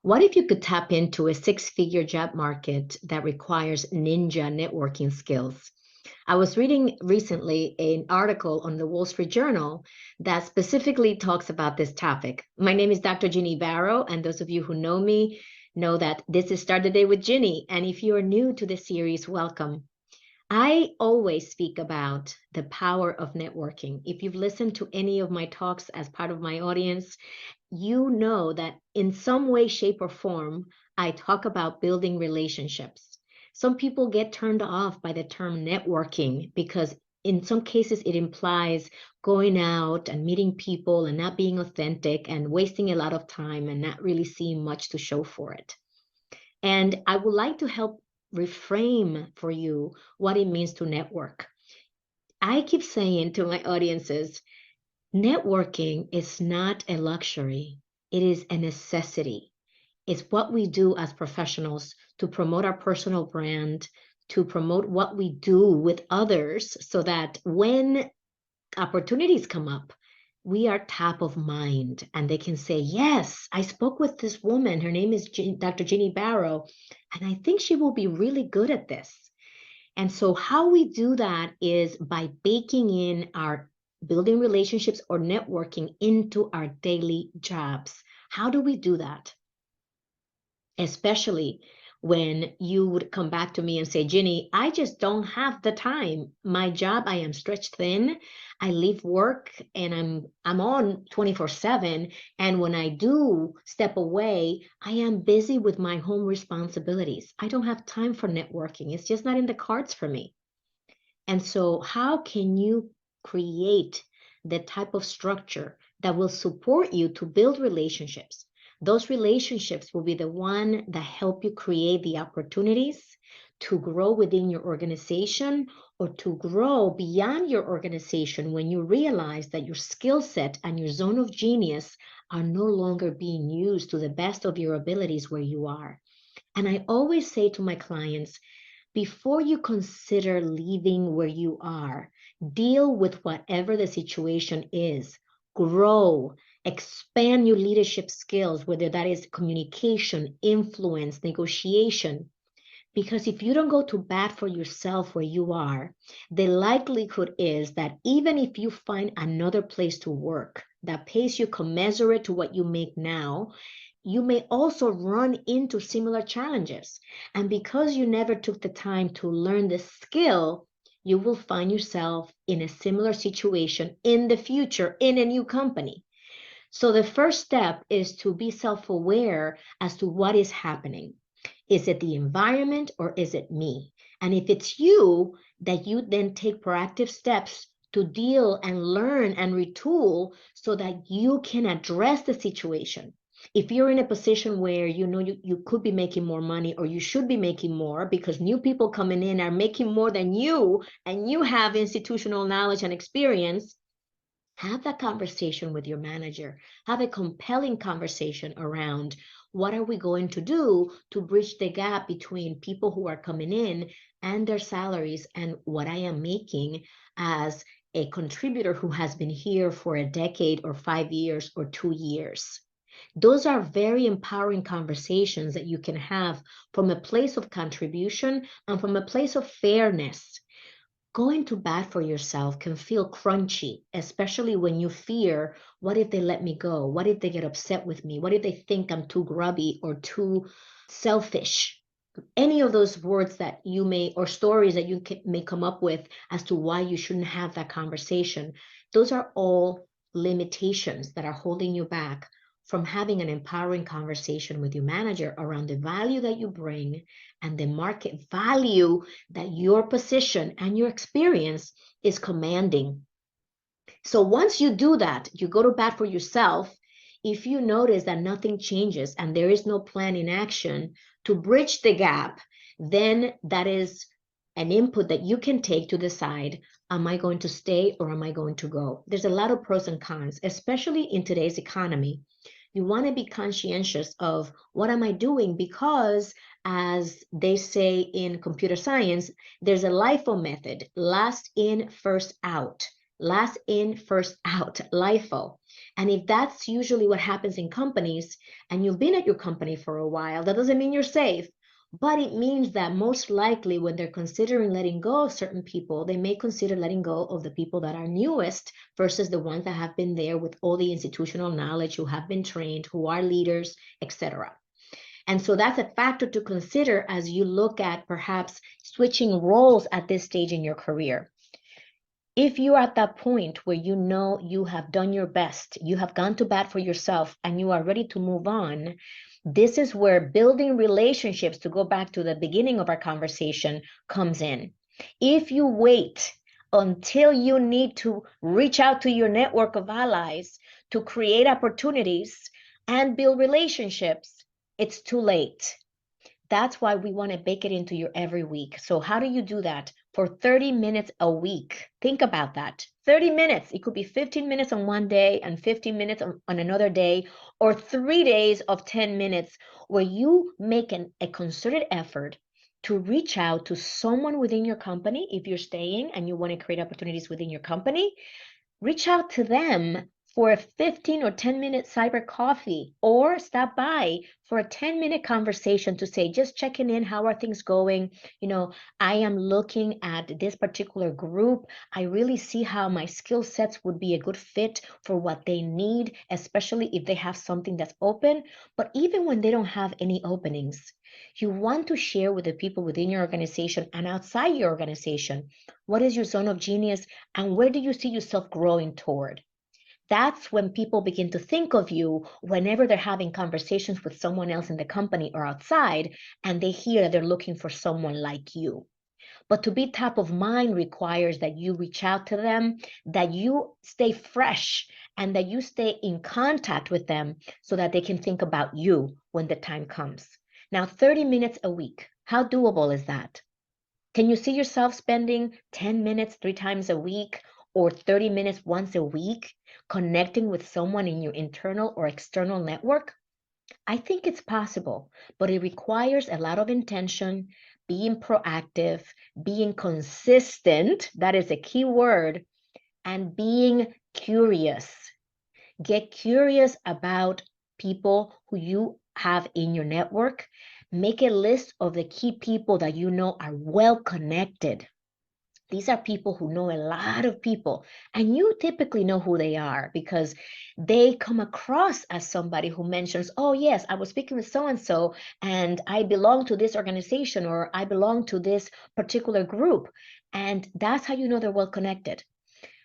What if you could tap into a six-figure job market that requires ninja networking skills? I was reading recently an article on the Wall Street Journal that specifically talks about this topic. My name is Dr. Ginny Barrow, and those of you who know me know that this is Start the Day with Ginny. And if you are new to the series, welcome. I always speak about the power of networking. If you've listened to any of my talks as part of my audience, you know that in some way, shape, or form, I talk about building relationships. Some people get turned off by the term networking because in some cases it implies going out and meeting people and not being authentic and wasting a lot of time and not really seeing much to show for it. And I would like to help reframe for you what it means to network. I keep saying to my audiences, networking is not a luxury, it is a necessity. It's what we do as professionals to promote our personal brand, to promote what we do with others so that when opportunities come up, we are top of mind and they can say, yes, I spoke with this woman. Her name is Dr. Ginny Barrow, and I think she will be really good at this. And so how we do that is by baking in our building relationships or networking into our daily jobs. How do we do that? Especially when you would come back to me and say, Ginny, I just don't have the time. My job, I am stretched thin. I leave work and I'm on 24/7. And when I do step away, I am busy with my home responsibilities. I don't have time for networking. It's just not in the cards for me. And so how can you create the type of structure that will support you to build relationships? Those relationships will be the one that help you create the opportunities to grow within your organization or to grow beyond your organization when you realize that your skill set and your zone of genius are no longer being used to the best of your abilities where you are. And I always say to my clients, before you consider leaving where you are, deal with whatever the situation is. Grow, expand your leadership skills, whether that is communication, influence, negotiation. Because if you don't go to bat for yourself where you are, the likelihood is that even if you find another place to work that pays you commensurate to what you make now, you may also run into similar challenges. And because you never took the time to learn the skill, you will find yourself in a similar situation in the future in a new company. So the first step is to be self-aware as to what is happening. Is it the environment or is it me? And if it's you, that you then take proactive steps to deal and learn and retool so that you can address the situation. If you're in a position where you know you could be making more money or you should be making more because new people coming in are making more than you and you have institutional knowledge and experience, have that conversation with your manager. Have a compelling conversation around what are we going to do to bridge the gap between people who are coming in and their salaries and what I am making as a contributor who has been here for a decade or 5 years or 2 years. Those are very empowering conversations that you can have from a place of contribution and from a place of fairness. Going to bat for yourself can feel crunchy, especially when you fear, what if they let me go? What if they get upset with me? What if they think I'm too grubby or too selfish? Any of those words that you may, or stories that you may come up with as to why you shouldn't have that conversation, those are all limitations that are holding you back from having an empowering conversation with your manager around the value that you bring and the market value that your position and your experience is commanding. So once you do that, you go to bat for yourself. If you notice that nothing changes and there is no plan in action to bridge the gap, then that is an input that you can take to decide, am I going to stay or am I going to go? There's a lot of pros and cons, especially in today's economy. You want to be conscientious of what am I doing, because as they say in computer science, there's a LIFO method, last in, first out. last in, first out, LIFO. And if that's usually what happens in companies, and you've been at your company for a while, that doesn't mean you're safe. But it means that most likely when they're considering letting go of certain people, they may consider letting go of the people that are newest versus the ones that have been there with all the institutional knowledge, who have been trained, who are leaders, etc. And so that's a factor to consider as you look at perhaps switching roles at this stage in your career. If you're at that point where you know you have done your best, you have gone to bat for yourself, and you are ready to move on, this is where building relationships, to go back to the beginning of our conversation, comes in. If you wait until you need to reach out to your network of allies to create opportunities and build relationships, it's too late. That's why we want to bake it into your every week. So how do you do that? For 30 minutes a week. Think about that. 30 minutes. It could be 15 minutes on one day and 15 minutes on another day, or 3 days of 10 minutes where you make a concerted effort to reach out to someone within your company. If you're staying and you want to create opportunities within your company, reach out to them for a 15 or 10-minute cyber coffee, or stop by for a 10-minute conversation to say, just checking in, how are things going? I am looking at this particular group. I really see how my skill sets would be a good fit for what they need, especially if they have something that's open. But even when they don't have any openings, you want to share with the people within your organization and outside your organization, what is your zone of genius and where do you see yourself growing toward? That's when people begin to think of you whenever they're having conversations with someone else in the company or outside, and they hear that they're looking for someone like you. But to be top of mind requires that you reach out to them, that you stay fresh, and that you stay in contact with them so that they can think about you when the time comes. Now, 30 minutes a week, how doable is that? Can you see yourself spending 10 minutes 3 times a week, or 30 minutes once a week connecting with someone in your internal or external network? I think it's possible, but it requires a lot of intention, being proactive, being consistent, that is a key word, and being curious. Get curious about people who you have in your network. Make a list of the key people that you know are well connected. These are people who know a lot of people, and you typically know who they are because they come across as somebody who mentions, oh, yes, I was speaking with so and so, and I belong to this organization, or I belong to this particular group. And that's how you know they're well connected.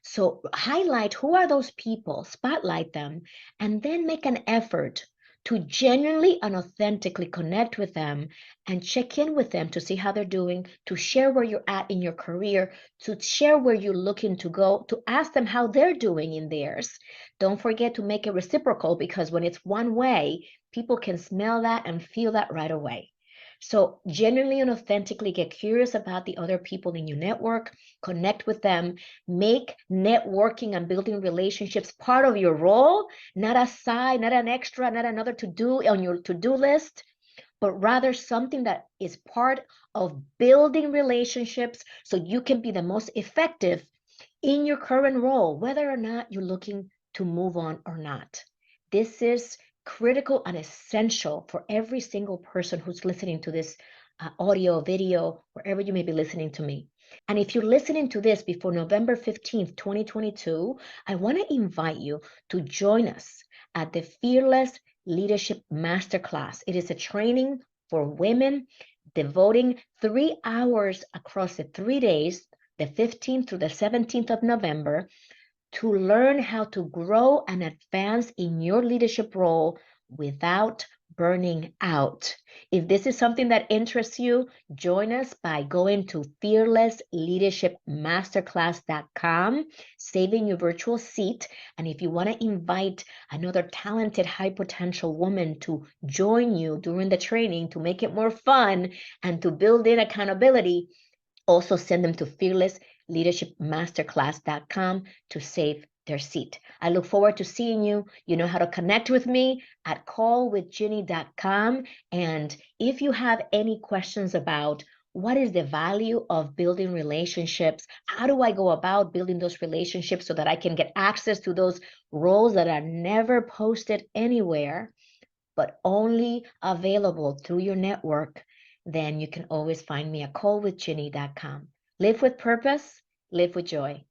So highlight who are those people, spotlight them, and then make an effort to genuinely and authentically connect with them and check in with them to see how they're doing, to share where you're at in your career, to share where you're looking to go, to ask them how they're doing in theirs. Don't forget to make it reciprocal, because when it's one way, people can smell that and feel that right away. So genuinely and authentically get curious about the other people in your network, connect with them, make networking and building relationships part of your role, not a side, not an extra, not another to do on your to-do list, but rather something that is part of building relationships so you can be the most effective in your current role, whether or not you're looking to move on or not. This is critical and essential for every single person who's listening to this audio, video, wherever you may be listening to me. And if you're listening to this before November 15th, 2022, I want to invite you to join us at the Fearless Leadership Masterclass. It is a training for women, devoting 3 hours across the 3 days, the 15th through the 17th of November, to learn how to grow and advance in your leadership role without burning out. If this is something that interests you, join us by going to fearlessleadershipmasterclass.com, saving your virtual seat. And if you want to invite another talented, high potential woman to join you during the training to make it more fun and to build in accountability, also send them to fearlessleadershipmasterclass.com to save their seat. I look forward to seeing you. You know how to connect with me at callwithginny.com. And if you have any questions about what is the value of building relationships? How do I go about building those relationships so that I can get access to those roles that are never posted anywhere, but only available through your network? Then you can always find me at callwithginny.com. Live with purpose, live with joy.